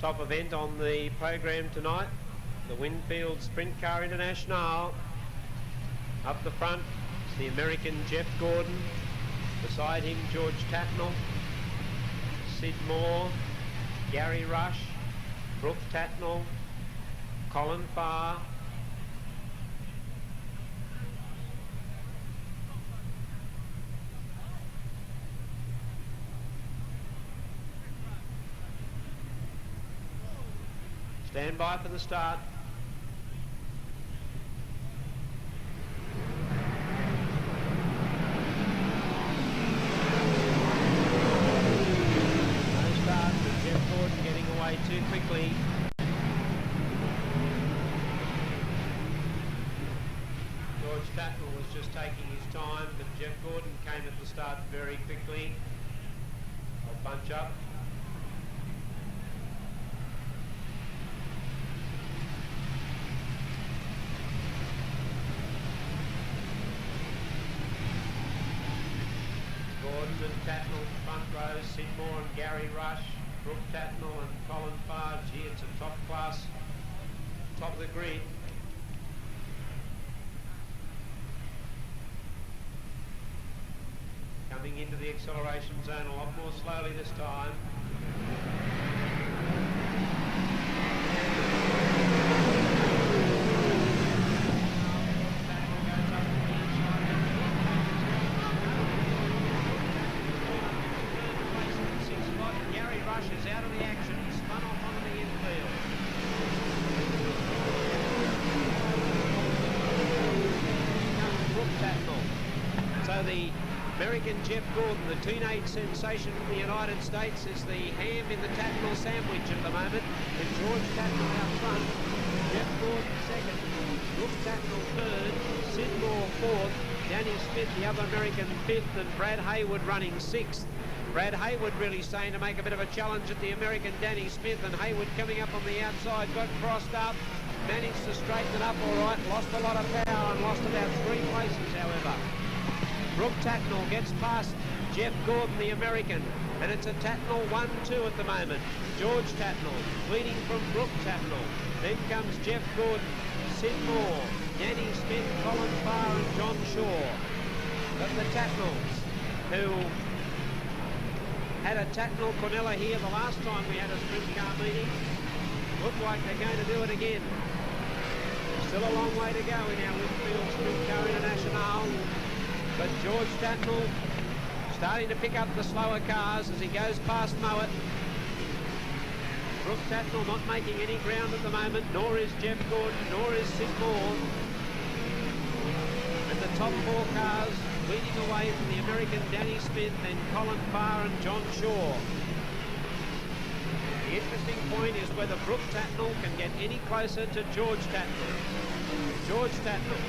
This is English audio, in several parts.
Top event on the program tonight, the Winfield Sprintcar International. Up the front, it's the American Jeff Gordon. Beside him, George Tattnall, Sid Moore, Gary Rush, Brooke Tattnall, Colin Farr, stand by for the start. No start with Jeff Gordon getting away too quickly. George Tattnall was just taking his time, but Jeff Gordon came at the start very quickly. I'll bunch up. Gordon and Tattnall front row, Sid Moore and Gary Rush, Brooke Tattnall and Colin Farr. Gee, it's a top class, top of the grid. Coming into the acceleration zone a lot more slowly this time. Is out of the action. He spun off onto the infield. Brooke Tattnall. So the American Jeff Gordon, the teenage sensation from the United States, is the ham in the Tattnall sandwich at the moment. And George Tattnall out front. Jeff Gordon second. Brooke Tattnall third. Sid Moore fourth. Danny Smith, the other American, fifth. And Brad Hayward running sixth. Brad Hayward really starting to make a bit of a challenge at the American Danny Smith, and Hayward coming up on the outside, got crossed up, managed to straighten it up all right, lost a lot of power and lost about 3 places, however. Brooke Tattnall gets past Jeff Gordon, the American, and it's a Tattnall 1-2 at the moment. George Tattnall leading from Brooke Tattnall. Then comes Jeff Gordon, Sid Moore, Danny Smith, Colin Farr and John Shaw. But the Tattnalls, who had a Tattnall Cornella here the last time we had a sprint car meeting, look like they're going to do it again. Still a long way to go in our Winfield Sprint Car International, but George Tattnall starting to pick up the slower cars as he goes past Mowat. Brooke Tattnall not making any ground at the moment, nor is Jeff Gordon, nor is Sid Moore. And the top 4 cars leading away from the American Danny Smith, then Colin Farr and John Shaw. The interesting point is whether Brooke Tattnall can get any closer to George Tattnall. George Tattnall,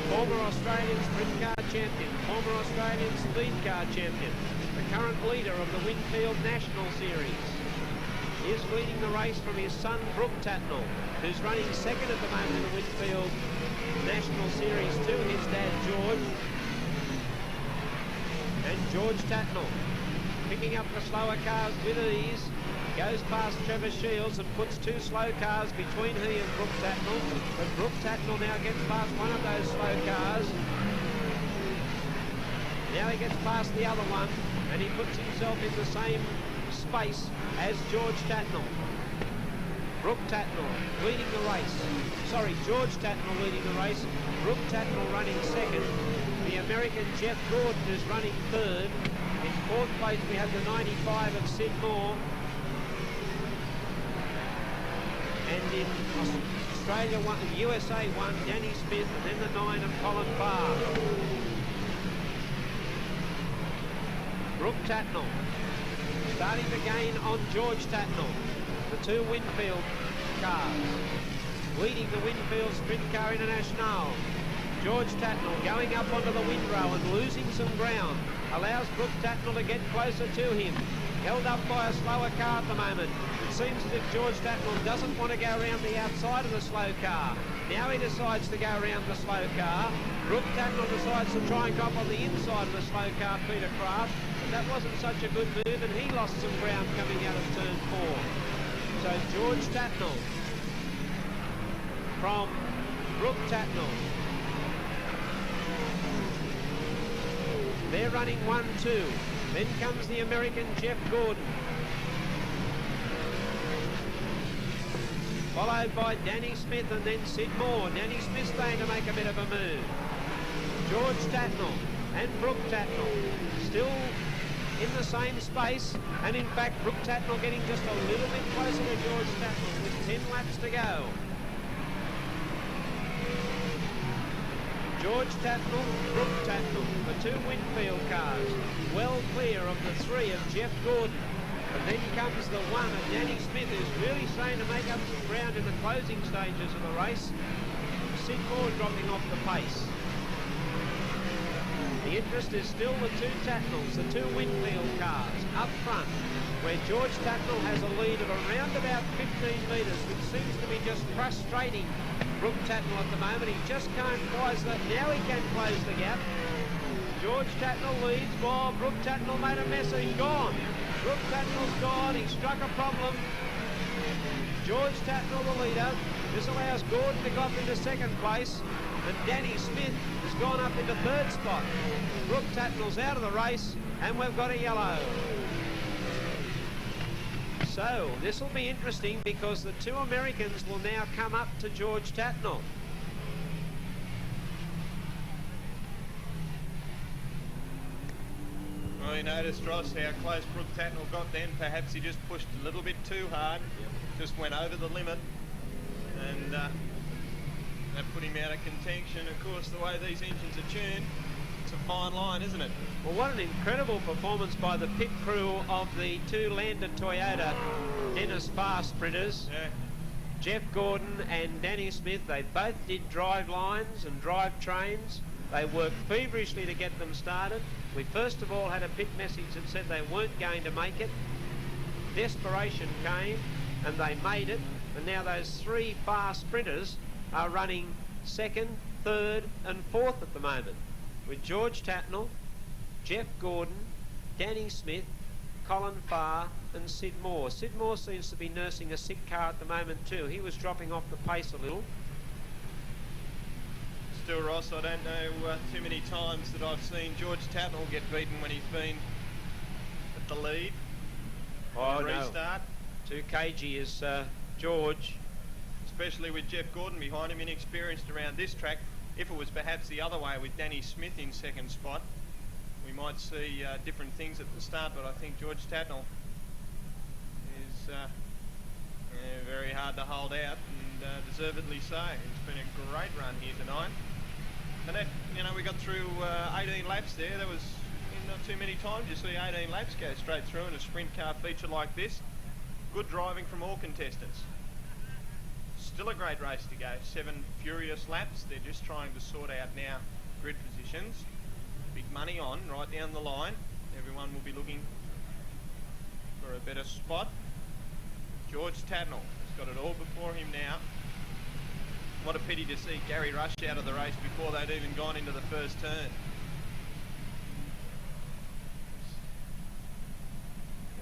former Australian sprint car champion, former Australian speed car champion, the current leader of the Winfield National Series. He is leading the race from his son Brooke Tattnall, who's running second at the moment in the Winfield National Series to his dad George. And George Tattnall picking up the slower cars with ease, goes past Trevor Shields and puts 2 slow cars between he and Brooke Tattnall. But Brooke Tattnall now gets past one of those slow cars. Now he gets past the other one and he puts himself in the same space as George Tattnall. Brooke Tattnall leading the race. Sorry, George Tattnall leading the race. Brooke Tattnall running second. The American Jeff Gordon is running third. In 4th place we have the 95 of Sid Moore. And in Australia 1, USA 1, Danny Smith, and then the 9 of Colin Farr. Brooke Tattnall starting to gain on George Tattnall. The 2 Winfield cars leading the Winfield Sprint Car International. George Tattnall going up onto the windrow and losing some ground. Allows Brooke Tattnall to get closer to him. Held up by a slower car at the moment. It seems as if George Tattnall doesn't want to go around the outside of the slow car. Now he decides to go around the slow car. Brooke Tattnall decides to try and go up on the inside of the slow car, Peter Craft. But that wasn't such a good move and he lost some ground coming out of turn 4. So George Tattnall from Brooke Tattnall. They're running 1-2. Then comes the American Jeff Gordon. Followed by Danny Smith and then Sid Moore. Danny Smith starting to make a bit of a move. George Tattnall and Brooke Tattnall still in the same space, and in fact Brooke Tattnall getting just a little bit closer to George Tattnall with 10 laps to go. George Tattnall, Brooke Tattnall, the two Winfield cars, well clear of the three of Jeff Gordon. And then comes the one of Danny Smith, who's really trying to make up some ground in the closing stages of the race. Sid Moore dropping off the pace. The interest is still the two Tattnalls, the two Winfield cars up front, where George Tattnall has a lead of around about 15 metres, which seems to be just frustrating Brooke Tattnall at the moment. He just can't close that. Now he can close the gap. George Tattnall leads while Brooke Tattnall made a mess. He's gone. Brooke Tattnall's gone. He struck a problem. George Tattnall the leader. This allows Gordon to go up into second place. And Danny Smith has gone up into third spot. Brooke Tattnall's out of the race, and we've got a yellow. So this will be interesting because the two Americans will now come up to George Tattnall. Well, you noticed, Ross, how close Brooke Tattnall got then. Perhaps he just pushed a little bit too hard. Just went over the limit. And that put him out of contention. Of course, the way these engines are tuned, it's a fine line, isn't it? Well, what an incredible performance by the pit crew of the two Lander Toyota Dennis Farr sprinters. Yeah. Jeff Gordon and Danny Smith, they both did drive lines and drive trains. They worked feverishly to get them started. We first of all had a pit message that said they weren't going to make it. Desperation came and they made it. And now those three Farr sprinters are running second, third and fourth at the moment, with George Tattnall, Jeff Gordon, Danny Smith, Colin Farr and Sid Moore. Sid Moore seems to be nursing a sick car at the moment too. He was dropping off the pace a little. Still, Ross, I don't know too many times that I've seen George Tattnall get beaten when he's been at the lead. Oh, no. Restart. Too cagey is George. Especially with Jeff Gordon behind him, inexperienced around this track. If it was perhaps the other way with Danny Smith in second spot, we might see different things at the start, but I think George Tattnall is very hard to hold out, and deservedly so. It's been a great run here tonight. And that, you know, we got through 18 laps there. There was not too many times you see 18 laps go straight through in a sprint car feature like this. Good driving from all contestants. Still a great race to go. 7 furious laps. They're just trying to sort out now grid positions. Big money on right down the line. Everyone will be looking for a better spot. George Tattnall has got it all before him now. What a pity to see Gary Rush out of the race before they'd even gone into the first turn.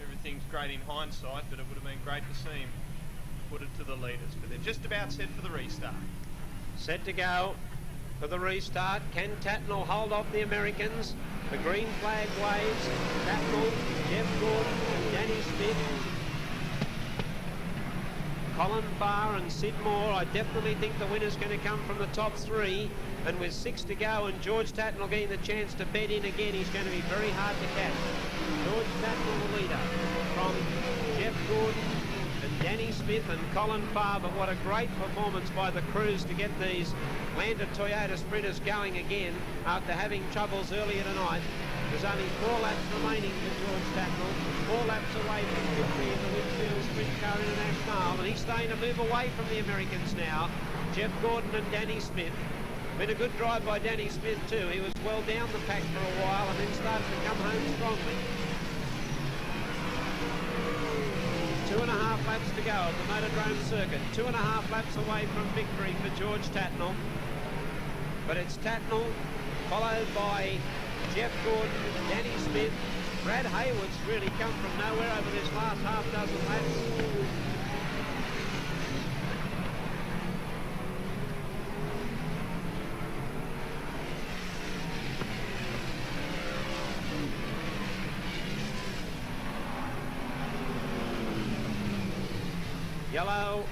Everything's great in hindsight, but it would have been great to see him put it to the leaders. But they're just about set for the restart. Set to go for the restart. Can Tattnall hold off the Americans? The green flag waves. Tattnall, Jeff Gordon and Danny Smith. Colin Farr and Sid Moore. I definitely think the winner's going to come from the top three. And with 6 to go and George Tattnall getting the chance to bed in again, he's going to be very hard to catch. George Tattnall the leader from Jeff Gordon and Danny Smith and Colin Farr. But what a great performance by the crews to get these Lander Toyota sprinters going again after having troubles earlier tonight. There's only 4 laps remaining for George Tattnall, 4 laps away from victory in the Winfield Sprintcar International, and he's starting to move away from the Americans now. Jeff Gordon and Danny Smith. Been a good drive by Danny Smith too. He was well down the pack for a while and then started to come home strongly. 2.5 laps to go at the Motordrome circuit. 2.5 laps away from victory for George Tattnall. But it's Tattnall, followed by Jeff Gordon, Danny Smith. Brad Hayward's really come from nowhere over this last half dozen laps. yellow.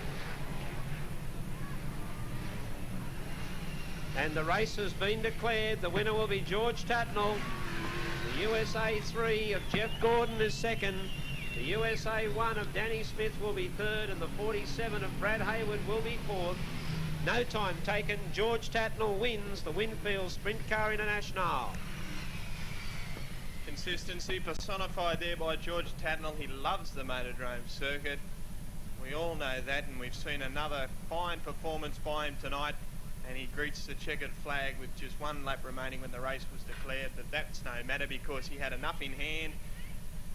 And the race has been declared. The winner will be George Tattnall. The USA 3 of Jeff Gordon is second. The USA 1 of Danny Smith will be third, and the 47 of Brad Hayward will be fourth. No time taken. George Tattnall wins the Winfield Sprintcar International. Consistency personified there by George Tattnall. He loves the Motordrome circuit. We all know that, and we've seen another fine performance by him tonight. And he greets the checkered flag with just one lap remaining when the race was declared. But that's no matter because he had enough in hand.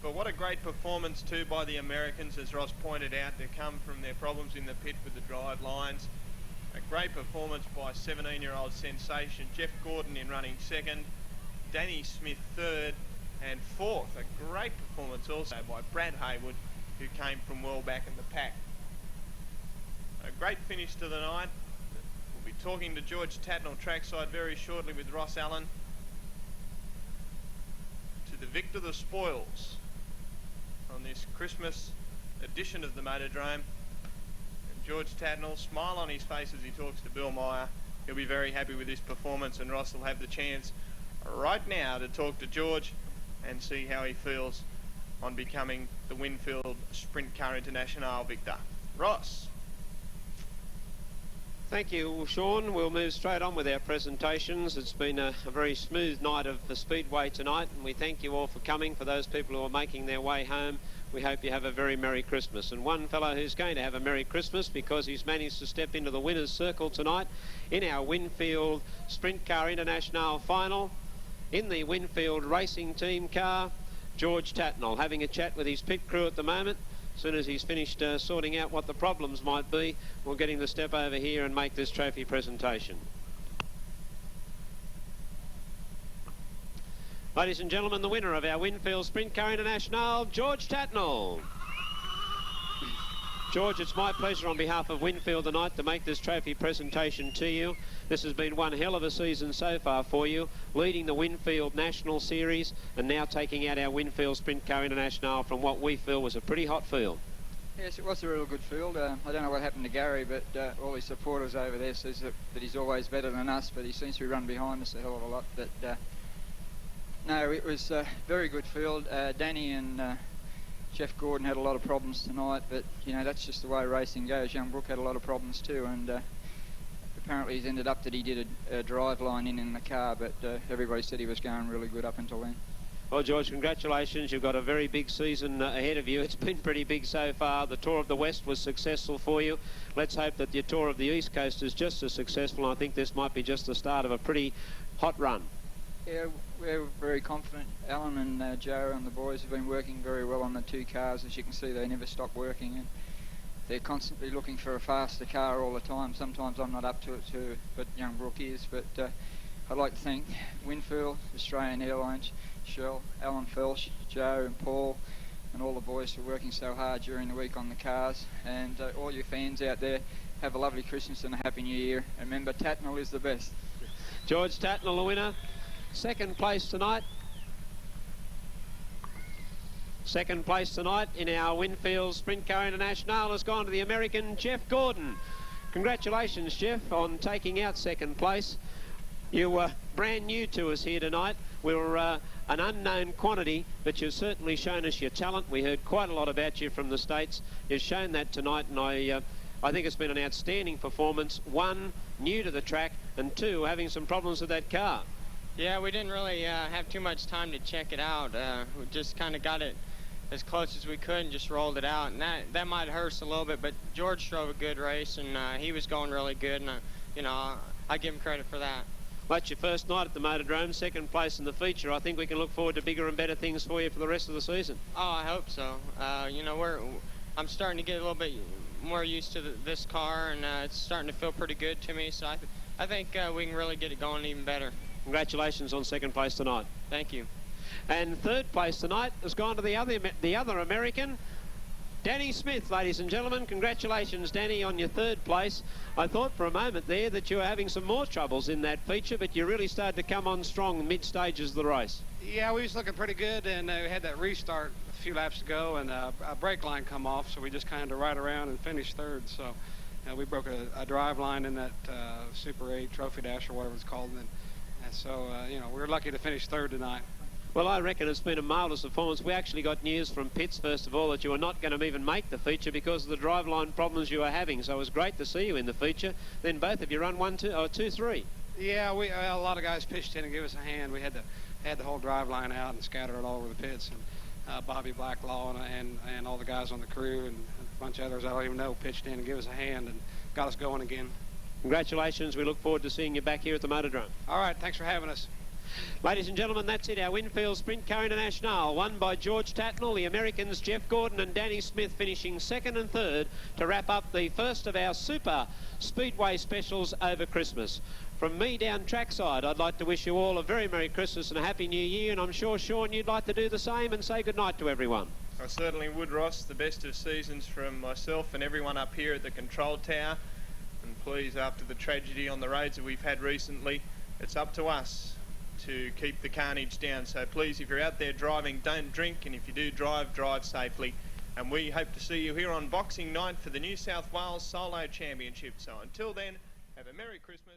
But what a great performance too by the Americans, as Ross pointed out, to come from their problems in the pit with the drive lines. A great performance by 17-year-old sensation Jeff Gordon in running second, Danny Smith third, and fourth. A great performance also by Brad Hayward, who came from well back in the pack. A great finish to the night. We'll be talking to George Tattnall trackside very shortly with Ross Allen. To the victor the spoils on this Christmas edition of the Motordrome. And George Tattnall, smile on his face as he talks to Bill Meyer. He'll be very happy with his performance, and Ross will have the chance right now to talk to George and see how he feels on becoming the Winfield Sprintcar International victor. Ross. Thank you, Sean. We'll move straight on with our presentations. It's been a very smooth night of the Speedway tonight, and we thank you all for coming. For those people who are making their way home, we hope you have a very Merry Christmas. And one fellow who's going to have a Merry Christmas because he's managed to step into the winner's circle tonight in our Winfield Sprintcar International final in the Winfield Racing Team car, George Tattnall, having a chat with his pit crew at the moment. As soon as he's finished sorting out what the problems might be, we'll get him to step over here and make this trophy presentation. Ladies and gentlemen, the winner of our Winfield Sprintcar International, George Tattnall. George, it's my pleasure on behalf of Winfield tonight to make this trophy presentation to you. This has been one hell of a season so far for you, leading the Winfield National Series and now taking out our Winfield Sprintcar International from what we feel was a pretty hot field. Yes, it was a real good field. I don't know what happened to Gary, but all his supporters over there says that he's always better than us, but he seems to be running behind us a hell of a lot. But no, it was a very good field. Danny and Jeff Gordon had a lot of problems tonight, but you know, that's just the way racing goes. Young Brook had a lot of problems too, and apparently he's ended up that he did a drive line in the car, but everybody said he was going really good up until then. Well, George, congratulations. You've got a very big season ahead of you. It's been pretty big so far. The Tour of the West was successful for you. Let's hope that your Tour of the East Coast is just as successful. I think this might be just the start of a pretty hot run. Yeah, we're very confident. Alan and Joe and the boys have been working very well on the two cars. As you can see, they never stop working, and they're constantly looking for a faster car all the time. Sometimes I'm not up to it too, but Young Brook is. But I'd like to thank Winfield, Australian Airlines, Shell, Alan Felsh, Joe and Paul, and all the boys for working so hard during the week on the cars. And all your fans out there, have a lovely Christmas and a Happy New Year. And remember, Tattnall is the best. George Tattnall, the winner. Second place tonight. Second place tonight in our Winfield Sprintcar International has gone to the American Jeff Gordon. Congratulations, Jeff, on taking out second place. You were brand new to us here tonight. We were an unknown quantity, but you've certainly shown us your talent. We heard quite a lot about you from the States. You've shown that tonight, and I think it's been an outstanding performance. One, new to the track, and two, having some problems with that car. Yeah, we didn't really have too much time to check it out. We just kind of got it as close as we could and just rolled it out, and that might hurt us a little bit, but George drove a good race, and he was going really good, and you know, I give him credit for that. Well, that's your first night at the Motordrome, second place in the feature. I think we can look forward to bigger and better things for you for the rest of the season. Oh, I hope so. You know, I'm starting to get a little bit more used to this car, and it's starting to feel pretty good to me, so I think we can really get it going even better. Congratulations on second place tonight. Thank you. And third place tonight has gone to the other American, Danny Smith, ladies and gentlemen. Congratulations, Danny, on your third place. I thought for a moment there that you were having some more troubles in that feature, but you really started to come on strong in mid-stages of the race. Yeah, we was looking pretty good, and we had that restart a few laps ago, and a brake line come off, so we just kind of right around and finished third. So we broke a drive line in that Super 8 Trophy Dash or whatever it's called, and so you know, we were lucky to finish third tonight. Well, I reckon it's been a marvellous performance. We actually got news from pits, first of all, that you were not going to even make the feature because of the driveline problems you were having. So it was great to see you in the feature. Then both of you run 2-3. Yeah, a lot of guys pitched in and gave us a hand. We had the whole driveline out and scattered it all over the pits. And Bobby Blacklaw and all the guys on the crew and a bunch of others I don't even know pitched in and gave us a hand and got us going again. Congratulations. We look forward to seeing you back here at the Motordrome. All right, thanks for having us. Ladies and gentlemen, that's it. Our Winfield Sprintcar International, won by George Tattnall, the Americans Jeff Gordon and Danny Smith finishing second and third to wrap up the first of our super speedway specials over Christmas. From me down trackside, I'd like to wish you all a very Merry Christmas and a Happy New Year, and I'm sure, Sean, you'd like to do the same and say goodnight to everyone. I certainly would, Ross. The best of seasons from myself and everyone up here at the control tower. And please, after the tragedy on the roads that we've had recently, it's up to us to keep the carnage down. So please, if you're out there driving, don't drink, and if you do drive, drive safely. And we hope to see you here on Boxing Night for the New South Wales Solo Championship. So until then, have a Merry Christmas.